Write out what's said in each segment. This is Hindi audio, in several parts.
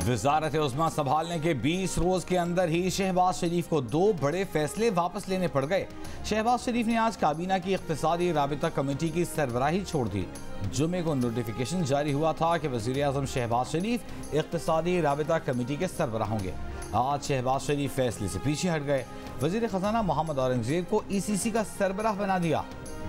वजारत उस्मा संभालने के 20 रोज के अंदर ही शहबाज शरीफ को 2 बड़े फैसले वापस लेने पड़ गए। शहबाज शरीफ ने आज काबीना की इख्तिसादी राबिता कमेटी की सरबराही छोड़ दी। जुमे को नोटिफिकेशन जारी हुआ था कि वजीर आजम शहबाज शरीफ इख्तिसादी राबिता कमेटी के सरबराह होंगे। आज शहबाज शरीफ फैसले से पीछे हट गए। वजीर खजाना मोहम्मद औरंगजेब को ECC का सरबराह बना दिया।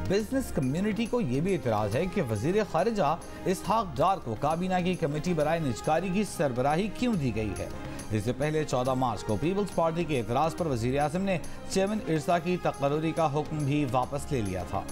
बिजनेस कम्युनिटी को यह भी इतराज है कि वजीर खारिजा इसहाक डार को काबीना की कमेटी बराए निजकारी की सरबराही क्यों दी गई है। इससे पहले 14 मार्च को पीपल्स पार्टी के एतराज पर वजीर आजम ने चेयरमैन इरसा की तकर्री का हुक्म भी वापस ले लिया था।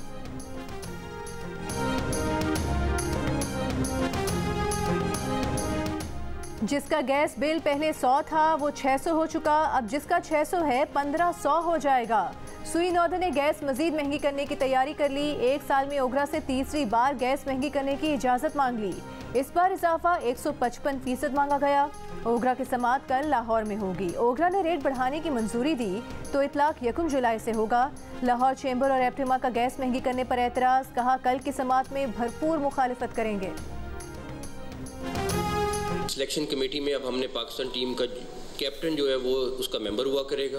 जिसका गैस बिल पहले 100 था वो 600 हो चुका। अब जिसका 600 है 1500 हो जाएगा। सुई नौदा ने गैस मजीद महंगी करने की तैयारी कर ली। 1 साल में ओगरा से तीसरी बार गैस महंगी करने की इजाज़त मांग ली। इस बार इजाफा 155% मांगा गया। ओगरा की समाअत कल लाहौर में होगी। ओगरा ने रेट बढ़ाने की मंजूरी दी तो इतलाक 1 जुलाई से होगा। लाहौर चेंबर और एप्टिमा का गैस महंगी करने पर एतराज़, कहा कल की समाअत में भरपूर मुखालिफत करेंगे। सिलेक्शन कमेटी में अब हमने पाकिस्तान टीम का कैप्टन जो है वो उसका मेंबर हुआ करेगा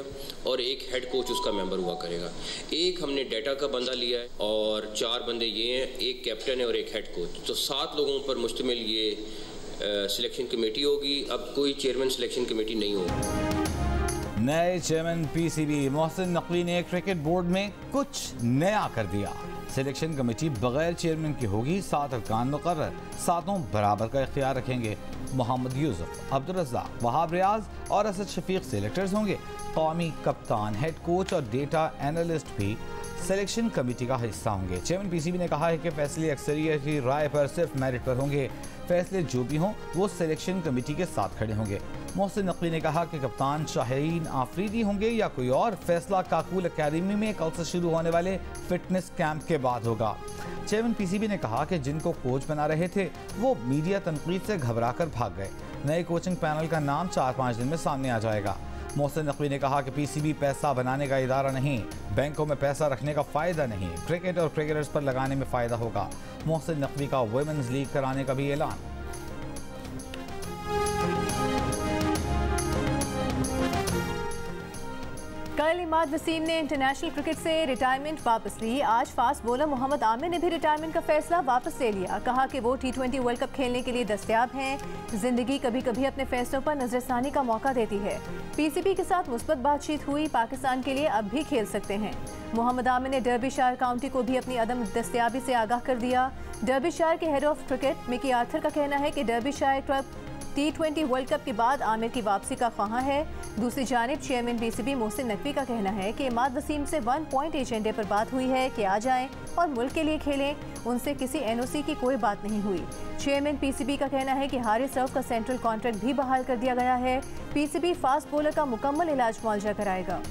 और एक हेड कोच उसका मेंबर हुआ करेगा। एक हमने डाटा का बंदा लिया है और 4 बंदे ये हैं, एक कैप्टन है और एक हेड कोच। तो 7 लोगों पर मुश्तमिल ये सिलेक्शन कमेटी होगी। अब कोई चेयरमैन सिलेक्शन कमेटी नहीं होगी। नए चेयरमैन PCB मोहसिन नकवी ने क्रिकेट बोर्ड में कुछ नया कर दिया। सिलेक्शन कमेटी बगैर चेयरमैन की होगी। 7 अरकान मुकर्रर, 7 बराबर का इख्तियार रखेंगे। मोहम्मद यूसुफ, अब्दुल रज़्ज़ाक, वहाब रियाज और असद शफीक सिलेक्टर्स होंगे। कौमी कप्तान, हेड कोच और डेटा एनालिस्ट भी सिलेक्शन कमेटी का हिस्सा होंगे। चेयरमैन PCB ने कहा है कि फैसले अक्सरियती राय पर सिर्फ मेरिट पर होंगे। फैसले जो भी हों वो सिलेक्शन कमेटी के साथ खड़े होंगे। मोहसिन नकवी ने कहा कि कप्तान शाहीन आफरीदी होंगे या कोई और, फैसला काकूल अकेडमी में कल से शुरू होने वाले फिटनेस कैंप के बाद होगा। चेयरमैन PCB ने कहा कि जिनको कोच बना रहे थे वो मीडिया तनकीद से घबराकर भाग गए। नए कोचिंग पैनल का नाम 4-5 दिन में सामने आ जाएगा। मोहसिन नकवी ने कहा कि PCB पैसा बनाने का इदारा नहीं, बैंकों में पैसा रखने का फ़ायदा नहीं, क्रिकेट और क्रिकेटर्स पर लगाने में फ़ायदा होगा। मोहसिन नकवी का वुमेन्स लीग कराने का भी ऐलान। कल इमाद वसीम ने इंटरनेशनल क्रिकेट से रिटायरमेंट वापस ली। आज फास्ट बॉलर मोहम्मद आमिर ने भी रिटायरमेंट का फैसला वापस ले लिया। कहा कि वो T20 वर्ल्ड कप खेलने के लिए दस्तयाब हैं। जिंदगी कभी कभी अपने फैसलों पर नजरसानी का मौका देती है। PCB के साथ मुस्बत बातचीत हुई, पाकिस्तान के लिए अब भी खेल सकते हैं। मोहम्मद आमिर ने डर्बीशायर काउंटी को भी अपनी अदम दस्तयाबी से आगाह कर दिया। डर्बीशायर के head of cricket Mickey Arthur का कहना है कि Derbyshire club T20 world cup के बाद आमिर की वापसी का ख्वाहां है। दूसरी जानिब चेयरमैन PCB मोहसिन नकवी का कहना है कि इमाद वसीम से 1 पॉइंट एजेंडे पर बात हुई है कि आ जाएं और मुल्क के लिए खेलें। उनसे किसी NOC की कोई बात नहीं हुई। चेयरमैन PCB का कहना है कि हारिस रऊफ का सेंट्रल कॉन्ट्रैक्ट भी बहाल कर दिया गया है। PCB फास्ट बॉलर का मुकम्मल इलाज मुआवजा कराएगा।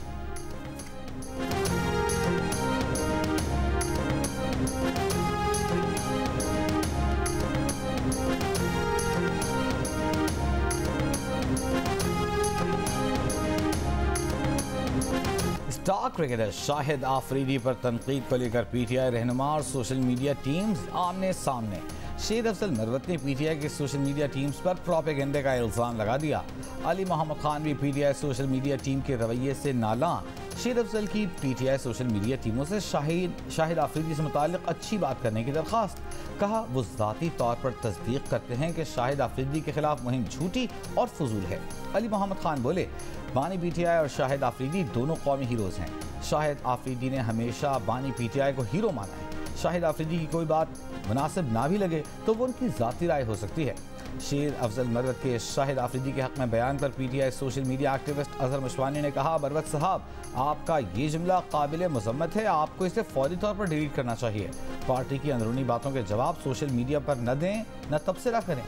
स्टार क्रिकेटर शाहिद आफरीदी पर तनकीद को लेकर PTI रहनुमा और सोशल मीडिया टीम्स आमने सामने। शेर अफजल मरवत ने PTI की सोशल मीडिया टीम्स पर प्रोपेगेंडे का इल्ज़ाम लगा दिया। अली मोहम्मद खान भी PTI सोशल मीडिया टीम के रवैये से नाला। शेर अफजल की PTI सोशल मीडिया टीमों से शाहिद आफरीदी से मुताल्लिक अच्छी बात करने की दरख्वास्त। कहा वो ज़ाती तौर पर तस्दीक करते हैं कि शाहिद आफरीदी के खिलाफ मुहिम झूठी और फजूल है। अली मोहम्मद खान बोले, बानी PTI और शाहिद आफरीदी दोनों कौमी हीरोज़ हैं। शाहिद आफरीदी ने हमेशा बानी PTI को हीरो माना है। शाहिद आफरीदी की कोई बात मुनासिब ना भी लगे तो वो उनकी ज़ाती राय हो सकती है। शेर अफजल मरवत के शाहिद आफरीदी के हक़ में बयान पर PTI social media activist Azhar Mashwani ने कहा, मरवत साहब आपका ये जुमला काबिल मज़म्मत है, आपको इसे फौरी तौर पर डिलीट करना चाहिए। पार्टी की अंदरूनी बातों के जवाब सोशल मीडिया पर न दें, न तबसरा करें।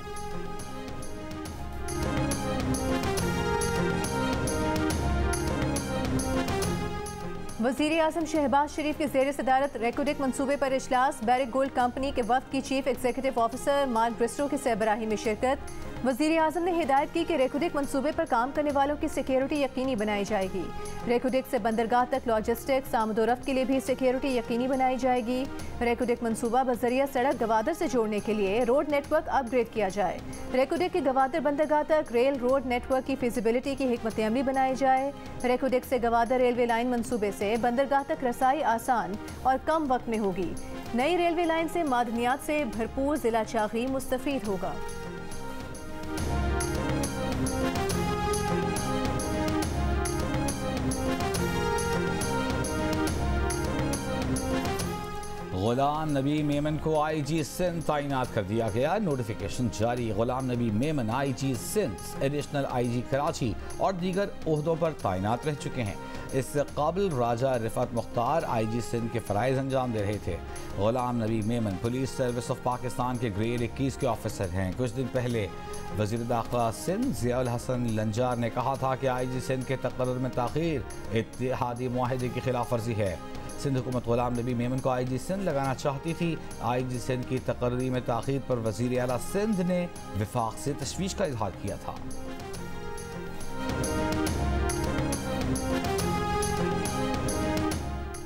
वज़ीर आज़म शहबाज शरीफ की ज़ेर सदारत रेकोडिक मनसूबे पर इजलास। बैरिक गोल्ड कंपनी के वफ़द की chief executive officer mark Bairstow की सरबराही में शिरकत। वज़ीर आज़म ने हिदायत की कि रेकोडिक मनसूबे पर काम करने वालों की सिक्योरिटी यकीनी बनाई जाएगी। रेकोडिक से बंदरगाह तक लॉजिस्टिक्स आमदोरफ्त के लिए भी सिक्योरिटी यकीनी बनाई जाएगी। रेकोडिक मनसूबा बजरिया सड़क गवादर से जोड़ने के लिए रोड नेटवर्क अपग्रेड किया जाए। रेकोडिक की गवादर बंदरगाह तक रेल रोड नेटवर्क की फिजिबिलिटी की हिकमत अमली बनाई जाए। रेकोडिक से गवादर रेलवे लाइन मनसूबे से बंदरगाह तक रसाई आसान और कम वक्त में होगी। नई रेलवे लाइन से मादनियात से भरपूर जिला चागी मुस्तफीद होगा। गुलाम नबी मेमन को आईजी सिंध तैनात कर दिया गया। नोटिफिकेशन जारी। Ghulam Nabi Memon IG Sindh, additional IG Karachi और दीगर ओहदों पर तैनात रह चुके हैं। इससे काबिल राजा रिफत मुख्तार आईजी सिंध के फ़राइज़ अंजाम दे रहे थे। गुलाम Nabi Memon police service of Pakistan के ग्रेड 21 के ऑफिसर हैं। कुछ दिन पहले वज़ीर दाखिला सिंध ज़ियाउल हसन लंजार ने कहा था कि आईजी सिंध के तकर्रुर में ताख़ीर इत्तेहादी मुआहदे की खिलाफ वर्जी है। सिंध हुकूमत गुलाम नबी मेमन को आईजी सिंध लगाना चाहती थी। आईजी सिंध की तकर्री में ताख़ीर पर वज़ीर आला सिंध ने विफाक से तशवीश का इजहार किया था।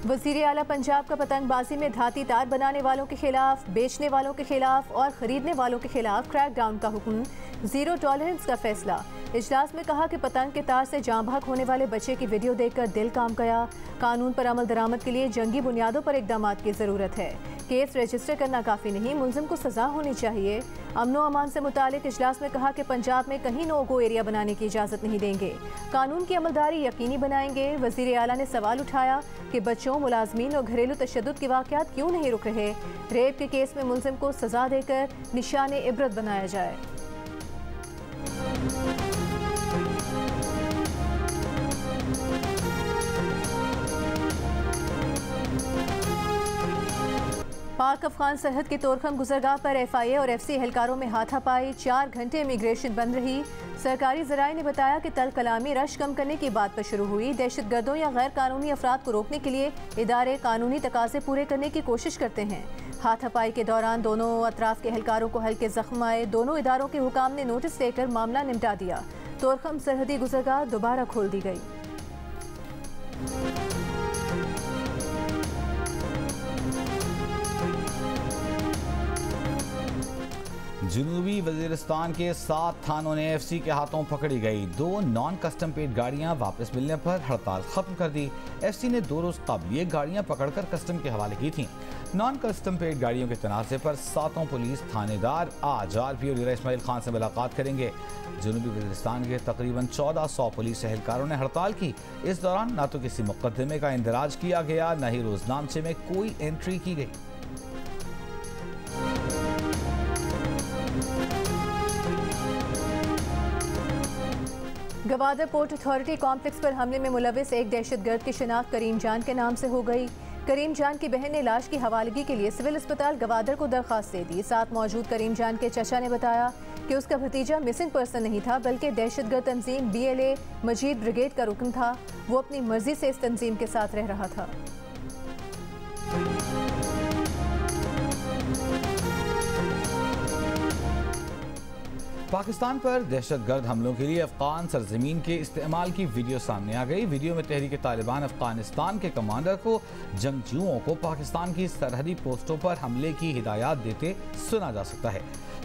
वज़ीर आला पंजाब का पतंगबाजी में धाती तार बनाने वालों के खिलाफ, बेचने वालों के खिलाफ और खरीदने वालों के खिलाफ क्रैकडाउन का हुक्म। जीरो टॉलरेंस का फैसला। इजलास में कहा कि पतंग के तार से जाँ भाग होने वाले बच्चे की वीडियो देखकर दिल काम गया। कानून पर अमल दरामद के लिए जंगी बुनियादों पर इकदाम की ज़रूरत है। केस रजिस्टर करना काफ़ी नहीं, मुलजिम को सज़ा होनी चाहिए। अमनो अमान से मुतालिक इजलास में कहा कि पंजाब में कहीं नो गो एरिया बनाने की इजाज़त नहीं देंगे। कानून की अमलदारी यकीनी बनाएंगे। वज़ीर आला ने सवाल उठाया कि बच्चों, मुलाजमीन और घरेलू तशद्दुद के वाक़यात क्यों नहीं रुक रहे। रेप के केस में मुलजिम को सज़ा देकर निशान इबरत बनाया जाए। पाक अफगान सरहद के तोरखम गुजरगाह पर एफआईए और एफसी एहलकारों में हाथापाई। 4 घंटे इमिग्रेशन बंद रही। सरकारी ज़राए ने बताया कि तल कलामी रश कम करने की बात पर शुरू हुई। दहशतगर्दों या गैर कानूनी अफराद को रोकने के लिए इदारे कानूनी तकाज़े पूरे करने की कोशिश करते हैं। हाथापाई के दौरान दोनों अतराफ के एहलकारों को हल्के जख्म आए। दोनों इदारों के हुकाम ने नोटिस देकर मामला निपटा दिया। तोरखम सरहदी गुजरगाह दोबारा खोल दी गई। जनूबी वज़ीरिस्तान के 7 थानों ने एफसी के हाथों पकड़ी गई। 2 नॉन कस्टम पेड गाड़ियां वापस मिलने पर हड़ताल खत्म कर दी। एफसी ने 2 रोज कबल ये गाड़ियां पकड़कर कस्टम के हवाले की थीं। नॉन कस्टम पेड गाड़ियों के तनाज़े पर 7 पुलिस थानेदार आज आरपीओ लीरा इस्माइल खान से मुलाकात करेंगे। जनूबी वज़ीरिस्तान के तकरीबन 1400 पुलिस एहलकारों ने हड़ताल की। इस दौरान न तो किसी मुकदमे का इंदराज किया गया, न ही रोजनामचे में कोई एंट्री की गई। गवादर पोर्ट अथॉरिटी कॉम्प्लेक्स पर हमले में मुलविस एक दहशतगर्द की शिनाख्त करीम जान के नाम से हो गई। करीम जान की बहन ने लाश की हवालगी के लिए सिविल अस्पताल गवादर को दरख्वास्त दे दी। साथ मौजूद करीम जान के चचा ने बताया कि उसका भतीजा मिसिंग पर्सन नहीं था, बल्कि दहशतगर्द तंजीम BLA मजीद ब्रिगेड का रुकन था। वो अपनी मर्जी से इस तंजीम के साथ रह रहा था। पाकिस्तान पर दहशतगर्द हमलों के लिए अफगान सरजमीन के इस्तेमाल की वीडियो सामने आ गई। वीडियो में तहरीक तालिबान अफगानिस्तान के कमांडर को जंगजुओं को पाकिस्तान की सरहदी पोस्टों पर हमले की हिदायत देते सुना जा सकता है।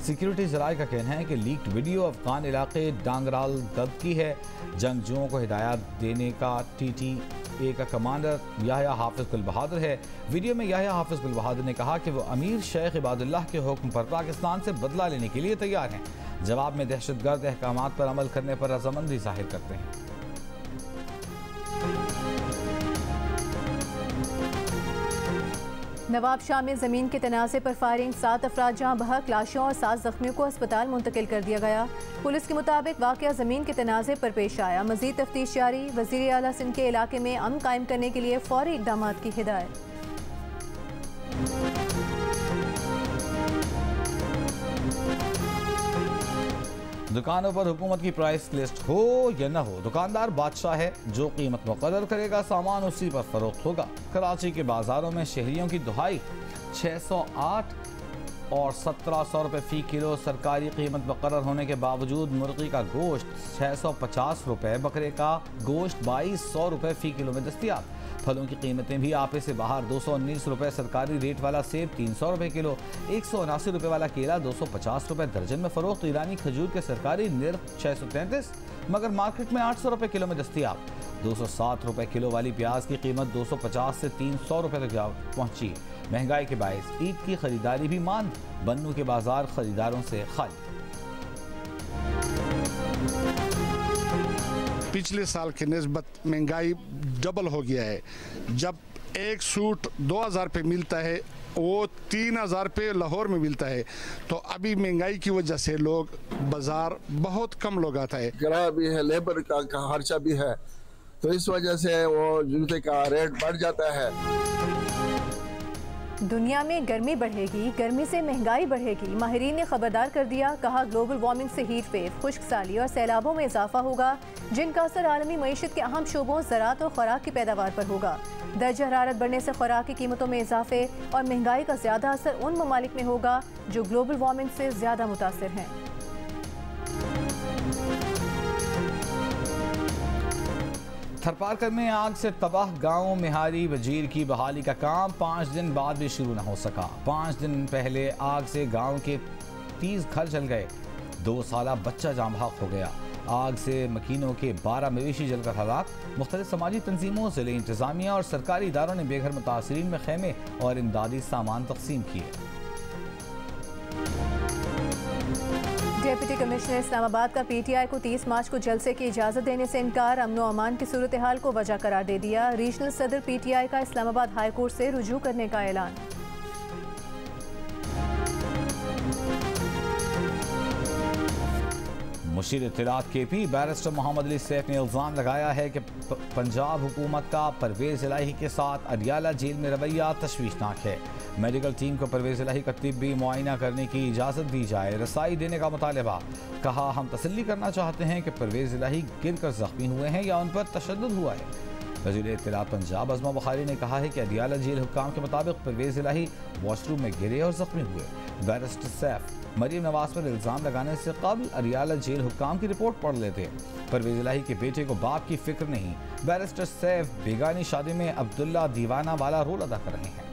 सिक्योरिटी ज़राए का कहना है कि लीक्ड वीडियो अफगान इलाके डांगराल दब की है। जंगजुओं को हिदायत देने का TTA का कमांडर याह्या हाफिज गुल बहादुर है। वीडियो में याह्या हाफिज गुल बहादुर ने कहा कि वो अमीर शेख इबादुल्लाह के हुक्म पर पाकिस्तान से बदला लेने के लिए तैयार हैं। जवाब में दहशतगर्द अहकामात पर अमल करने पर रजामंदी जाहिर करते हैं। नवाब शाह में ज़मीन के तनाज़े पर फायरिंग, 7 अफराद जहाँ बहक, लाशों और 7 जख्मियों को अस्पताल मुंतकिल कर दिया गया। पुलिस के मुताबिक वाक़या ज़मीन के तनाज़े पर पेश आया। मज़ीद तफ्तीश जारी। वज़ीर आला सिंध के इलाके में अमन कायम करने के लिए फौरी इक़दाम की हिदायत। दुकानों पर हुकूमत की प्राइस लिस्ट हो या न हो, दुकानदार बादशाह है। जो कीमत मुकर्रर करेगा सामान उसी पर फरोख्त होगा। कराची के बाजारों में शहरियों की दुहाई 608 और 1700 रुपये फ़ी किलो। सरकारी कीमत मुकर्रर होने के बावजूद मुर्गी का गोश्त 650 रुपये, बकरे का गोश्त 2200 रुपये फ़ी किलो में दस्तियाब। फलों की कीमतें भी आपे से बाहर 219 रुपये सरकारी रेट वाला सेब 300 रुपये किलो, 179 रुपये वाला केला 250 रुपये दर्जन में फरोख्त। ईरानी खजूर के सरकारी निर्ख 633 मगर मार्केट में 800 रुपये किलो में दस्तियाब। 207 रुपये किलो वाली प्याज की कीमत 250 से 300 रुपये तक पहुंची। महंगाई के बायस ईद की खरीदारी भी मांद, बन्नू के बाजार खरीदारों से खाली। पिछले साल के निस्बत महंगाई डबल हो गया है। जब एक सूट 2000 रुपये मिलता है वो 3000 रुपये लाहौर में मिलता है, तो अभी महंगाई की वजह से लोग बाजार बहुत कम लोग आता है। किराया भी है, लेबर का खर्चा भी है, तो इस वजह से वो जूते का रेट बढ़ जाता है। दुनिया में गर्मी बढ़ेगी, गर्मी से महंगाई बढ़ेगी। माहिरीन ने खबरदार कर दिया, कहा ग्लोबल वार्मिंग से हीट वेव, खुश्क साली और सैलाबों में इजाफा होगा, जिनका असर आलमी मईशत के अहम शोबों ज़राअत और खुराक की पैदावार पर होगा। दर्जा हरारत बढ़ने से खुराक की कीमतों में इजाफे और महंगाई का ज़्यादा असर उन ममालिक में होगा जो ग्लोबल वार्मिंग से ज़्यादा मुतासिर हैं। थरपारकर में आग से तबाह गांव मिहारी वजीर की बहाली का काम 5 दिन बाद भी शुरू न हो सका। 5 दिन पहले आग से गांव के 30 घर जल गए, 2 साला बच्चा जाम बहक हो गया। आग से मकीनों के 12 मवेशी जलकर हलाक। मुख्तलिफ समाजी तंजीमों, ज़िले इंतजामिया और सरकारी इदारों ने बेघर मुतासरीन में खेमे और इमदादी सामान तकसीम किए। डिप्टी कमिश्नर इस्लामाबाद का पीटीआई को 30 मार्च को जलसे की इजाज़त देने से इनकार, अमन व अमान की सूरत हाल को वजह करार दे दिया। रीजनल सदर पीटीआई का इस्लामाबाद हाई कोर्ट से रुजू करने का ऐलान। मुशीर इत्तलात केपी बैरिस्टर मोहम्मद अली सैफ ने इल्ज़ाम लगाया है कि पंजाब हुकूमत का परवेज़ इलाही के साथ अडियाला जेल में रवैया तशवीशनाक है। मेडिकल टीम को परवेज़ इलाही का तिब्बी मुआयना करने की इजाज़त दी जाए, रसाई देने का मुतालबा। कहा, हम तसल्ली करना चाहते हैं कि परवेज़ इलाही गिर कर जख्मी हुए हैं या उन पर तशद्दुद हुआ है। वज़ीर इत्तलात पंजाब अज़मा बुखारी ने कहा है कि अडियाला जेल हुक्काम के मुताबिक परवेज़ इलाही वॉशरूम में गिरे और जख्मी हुए। बैरिस्टर सैफ मरीम नवाज पर इल्ज़ाम लगाने से कबल अडियाला जेल हुक्काम की रिपोर्ट पढ़ लेते। परवेज़ इलाही के बेटे को बाप की फिक्र नहीं। बैरिस्टर सैफ बेगानी शादी में अब्दुल्ला दीवाना वाला रोल अदा कर रहे हैं।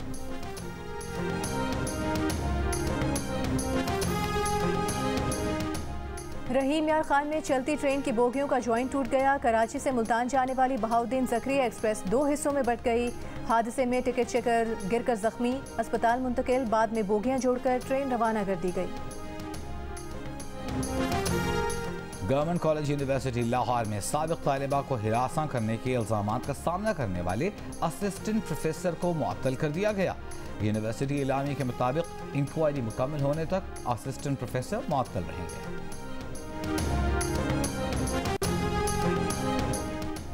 रहीम यार खान में चलती ट्रेन की बोगियों का जॉइंट टूट गया। कराची से मुल्तान जाने वाली बहाउद्दीन ज़करिया एक्सप्रेस 2 हिस्सों में बट गई। हादसे में टिकट चेकर गिरकर जख्मी, अस्पताल मुंतकिल, बाद में बोगियां जोड़कर ट्रेन रवाना कर दी गई। गवर्नमेंट कॉलेज यूनिवर्सिटी लाहौर में साबिक तालिबा को हिरासा करने के इल्ज़ामात का सामना करने वाले असिस्टेंट प्रोफेसर को मुअत्तल कर दिया गया। यूनिवर्सिटी इलामी के मुताबिक इंक्वायरी मुकम्मल होने तक असिस्टेंट प्रोफेसर मुअत्तल रहेंगे।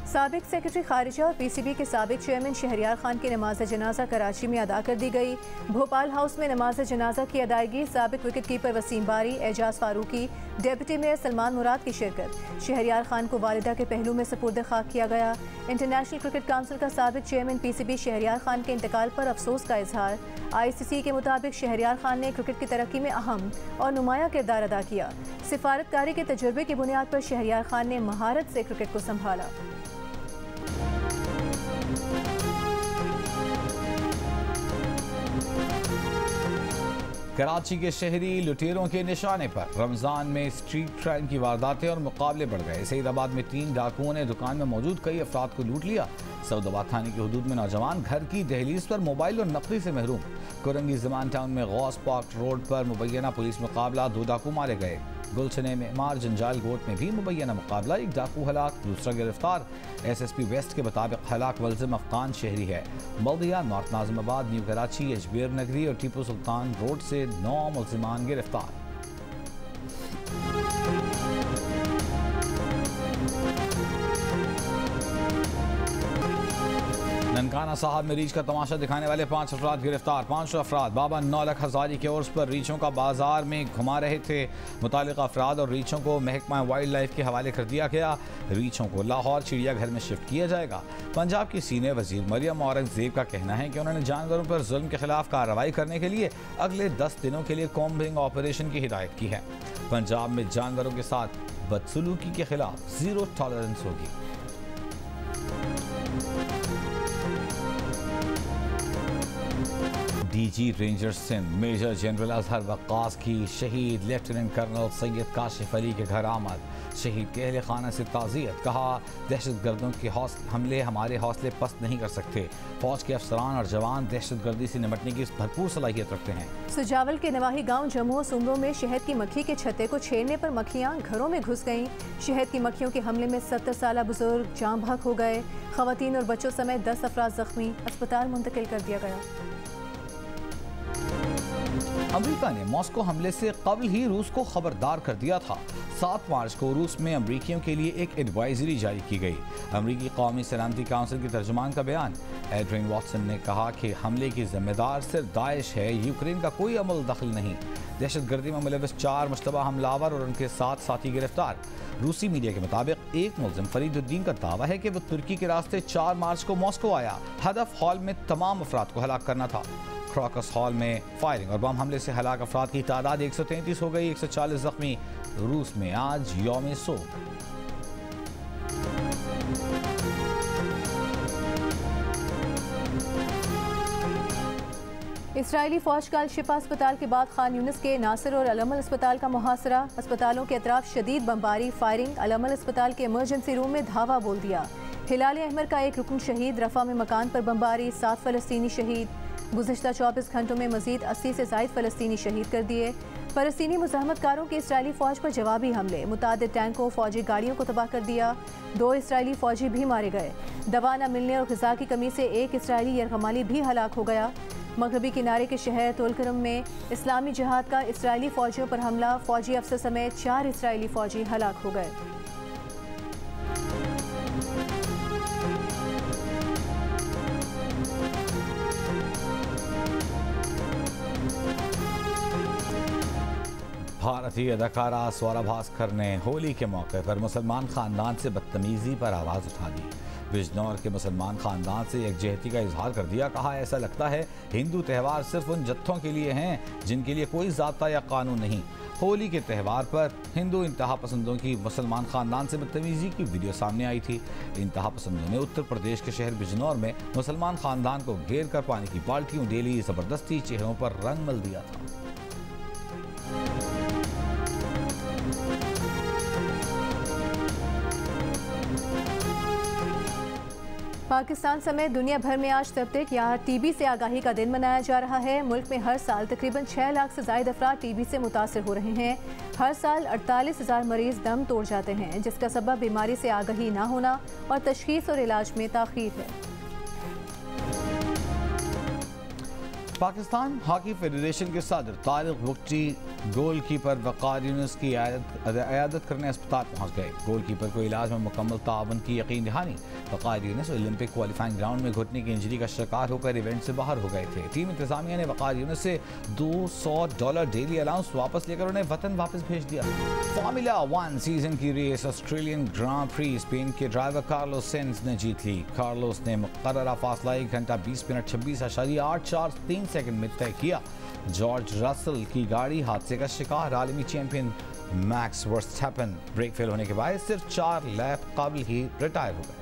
साबिक सेक्रेटरी खारिजा और पीसीबी के साबिक चेयरमैन शहरियार खान की नमाज जनाजा कराची में अदा कर दी गई। भोपाल हाउस में नमाज जनाजा की अदायगी साबिक विकेट कीपर वसीम बारी, एजाज फारूकी, डिप्टी मेयर सलमान मुराद की शिरकत। शहरियार खान को वालिदा के पहलू में सपुर्द खाक किया गया। इंटरनेशनल क्रिकेट काउंसिल का साबिक चेयरमैन पीसीबी शहरियार खान के इंतकाल पर अफसोस का इजहार। आईसीसी के मुताबिक शहरियार खान ने क्रिकेट की तरक्की में अहम और नुमाया किरदार अदा किया। सिफारतकारी के तजुर्बे की बुनियाद पर शहरियार खान ने महारत से क्रिकेट को संभाला। कराची के शहरी लुटेरों के निशाने पर। रमजान में स्ट्रीट क्राइम की वारदातें और मुकाबले बढ़ गए। सईदाबाद में 3 डाकुओं ने दुकान में मौजूद कई अफराद को लूट लिया। सऊदाबाद थाने की हदूद में नौजवान घर की दहलीज पर मोबाइल और नकदी से महरूम। कोरंगी ज़मान टाउन में गौस पार्क रोड पर मुबैना पुलिस मुकाबला, 2 डाकू मारे गए। गुलशने में मार जंजाल गोट में भी मुबैना मुकाबला, 1 डाकू हलाक, दूसरा गिरफ्तार। SSP वेस्ट के मुताबिक हलाक मुलजिम अफगान शहरी है। बल्दिया, नॉर्थ नाज़िमाबाद, न्यू कराची, अजमेर नगरी और टीपू सुल्तान रोड से 9 मुलजिमान गिरफ्तार। ननकाना साहब में रीछ का तमाशा दिखाने वाले 5 अफराद गिरफ्तार। 5 अफराद बाबा 9 लाख हजारी के उर्स पर रीछों का बाजार में घुमा रहे थे। मुतालिका अफराद और रीछों को महकमा वाइल्ड लाइफ के हवाले कर दिया गया। रीछों को लाहौर चिड़ियाघर में शिफ्ट किया जाएगा। पंजाब की सीनियर वजीर मरियम औरंगजेब का कहना है कि उन्होंने जानवरों पर जुल्म के खिलाफ कार्रवाई करने के लिए अगले 10 दिनों के लिए कॉम्बिंग ऑपरेशन की हिदायत की है। पंजाब में जानवरों के साथ बदसलूकी के खिलाफ जीरो टॉलरेंस होगी। DG rangers Sindh major general Azhar Waqqas की शहीद लेफ्टिनेंट कर्नल सैयद काशिफ अली के घर आमद। शहीद के अहले खाना से ताज़ियत। कहा, दहशतगर्दों के हमले हमारे हौसले पस्त नहीं कर सकते। फौज के अफसरान और जवान दहशतगर्दी से निपटने की भरपूर सलाहियत रखते हैं। सुजावल के नवाही गांव जम्मू सूबों में शहद की मक्खी के छत्ते को छेड़ने पर मक्खियां घरों में घुस गईं। शहद की मक्खियों के हमले में 70 साल बुजुर्ग जाँ बहक हो गए। खवातीन और बच्चों समेत 10 अफराद जख्मी, अस्पताल मुंतकिल कर दिया गया। अमेरिका ने मॉस्को हमले से कबल ही रूस को खबरदार कर दिया था। 7 मार्च को रूस में अमरीकियों के लिए एक एडवाइजरी जारी की गई। अमरीकी कौमी सलामती काउंसिल के तर्जुमान का बयान। एड्रिन वॉटसन ने कहा कि हमले की जिम्मेदार सिर्फ दाइश है, यूक्रेन का कोई अमल दखल नहीं। दहशतगर्दी में मुलविस 4 मुश्तबा हमलावर और उनके 7 साथी गिरफ्तार। रूसी मीडिया के मुताबिक एक मुलजिम फरीदुद्दीन का दावा है कि वो तुर्की के रास्ते 4 मार्च को मॉस्को आया। हदफ हॉल में तमाम अफराद को हलाक करना था। क्रॉकस हॉल में फायरिंग और बम हमले से हलाक अफराद की तादाद 133 हो गई। 140 जख्मी। रूस में आज यौम सोग। इसराइली फौज का अल-शिफा अस्पताल के बाद खान यूनिस के नासिर और अलअमल अस्पताल का मुहासरा। अस्पतालों के अतराफ शदीद बमबारी, फायरिंग। अलअमल अस्पताल के इमरजेंसी रूम में धावा बोल दिया। हिलाल अहमर का एक रुकन शहीद। रफा में मकान पर बमबारी, 7 फलस्तीनी शहीद। गुज़िश्ता 24 घंटों में मजीद 80 से ज़ायद फलस्तीनी शहीद कर दिए। फलस्तीनी मुज़ाहमतकारों के इसराइली फ़ौज पर जवाबी हमले, मुतादिद टैंकों, फ़ौजी गाड़ियों को तबाह कर दिया। 2 इसराइली फ़ौजी भी मारे गए। दवा न मिलने और ग़िज़ा की कमी से एक इसराइली यरगमाली भी हलाक हो गया। मगरबी किनारे के शहर तोलकरम में इस्लामी जिहाद का इसराइली फ़ौजियों पर हमला, फ़ौजी अफसर समेत 4 इसराइली फ़ौजी हलाक हो गए। भारतीय अदाकारा स्वरा भास्कर ने होली के मौके पर मुसलमान खानदान से बदतमीजी पर आवाज़ उठा दी। बिजनौर के मुसलमान खानदान से यकजहती का इजहार कर दिया। कहा, ऐसा लगता है हिंदू त्यौहार सिर्फ उन जत्थों के लिए हैं जिनके लिए कोई ज़ाब्ता या कानून नहीं। होली के त्यौहार पर हिंदू इंतहा पसंदों की मुसलमान खानदान से बदतमीजी की वीडियो सामने आई थी। इंतहा पसंदों ने उत्तर प्रदेश के शहर बिजनौर में मुसलमान खानदान को घेर कर पानी की बाल्टियों डेली ज़बरदस्ती चेहरों पर रंग मल दिया था। पाकिस्तान समेत दुनिया भर में आज तबतक यहाँ टीबी से आगाही का दिन मनाया जा रहा है। मुल्क में हर साल तकरीबन 6 लाख से ज़ायद अफराद टीबी से मुतासर हो रहे हैं। हर साल 48,000 मरीज दम तोड़ जाते हैं, जिसका सबब बीमारी से आगाही ना होना और तशखीस और इलाज में ताख़ीर है। पाकिस्तान हॉकी फेडरेशन के सदर तारिक बुगटी गोलकीपर वक़ार यूनुस की इयादत करने अस्पताल पहुंच गए। गोलकीपर को इलाज में मुकम्मल ताउन की यकीन दहानी। वक़ार यूनुस ओलंपिक क्वालिफाइंग ग्राउंड में घुटने की इंजरी का शिकार होकर इवेंट से बाहर हो गए थे। टीम इंतजामिया ने वक़ार यूनुस से $200 डेली अलाउंस वापस लेकर उन्हें वतन वापस भेज दिया। फार्मूला 1 सीजन की रेस ऑस्ट्रेलियन ग्रां प्री स्पेन के ड्राइवर कार्लोस सेंज ने जीत ली। कार्लोस ने मुकर्ररा फासला 1 घंटा 20 मिनट 26.843 सेकंड में तय किया। जॉर्ज रसल की गाड़ी हादसे का शिकार। आलमी champion max Verstappen brake fail होने के बाद सिर्फ 4 लैप कबल ही रिटायर हो गए।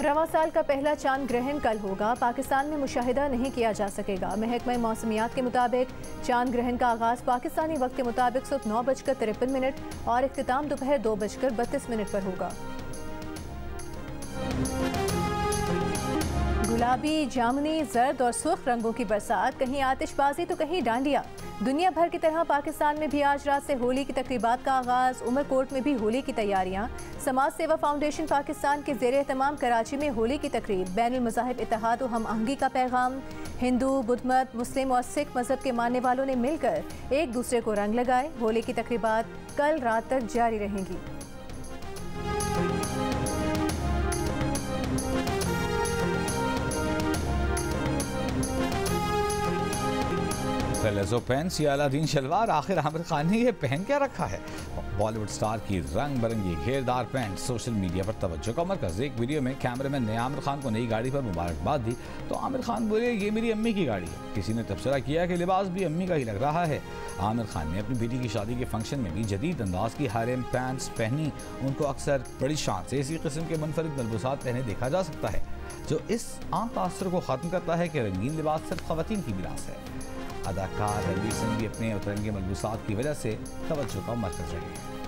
रवां साल का पहला चांद ग्रहण कल होगा। पाकिस्तान में मुशाहिदा नहीं किया जा सकेगा। महकमा मौसमियात के मुताबिक चांद ग्रहण का आगाज पाकिस्तानी वक्त के मुताबिक सुबह 9:53 और इख्तिताम दोपहर 2:32 पर होगा। गुलाबी, जामुनी, जर्द और सुर्ख रंगों की बरसात, कहीं आतिशबाजी तो कहीं डांडिया। दुनिया भर की तरह पाकिस्तान में भी आज रात से होली की तकरीबात का आगाज। उमरकोट में भी होली की तैयारियां। समाज सेवा फाउंडेशन पाकिस्तान के ज़ेर एहतमाम कराची में होली की तकरीब। बैनुल मज़ाहिब इत्तेहाद व हम आहंगी का पैगाम। हिंदू, बुद्ध मत, मुस्लिम और सिख मजहब के मानने वालों ने मिलकर एक दूसरे को रंग लगाए। होली की तकरीबात कल रात तक जारी रहेंगी। प्लेजो पैंट्स या अलादीन शलवार, आखिर आमिर खान ने ये पहन क्या रखा है? बॉलीवुड स्टार की रंग बिरंगी घेरदार पैंट सोशल मीडिया पर तवज्जो का मरकज। एक वीडियो में कैमरामैन ने आमिर खान को नई गाड़ी पर मुबारकबाद दी तो आमिर खान बोले, ये मेरी अम्मी की गाड़ी है। किसी ने तबसरा किया कि लिबास भी अम्मी का ही लग रहा है। आमिर खान ने अपनी बेटी की शादी के फंक्शन में भी जदीद अंदाज की हारेम पैंट्स पहनी। उनको अक्सर बड़ी शान से इसी किस्म के मुनफरिद मलबूसात पहने देखा जा सकता है, जो इस आम तासर को ख़त्म करता है कि रंगीन लिबास सिर्फ ख़वातीन की मिरास है। अदाकार रणवीर सिंह भी अपने उतरंगे मलबूसात की वजह से तवज्जो का मरकज रहे हैं।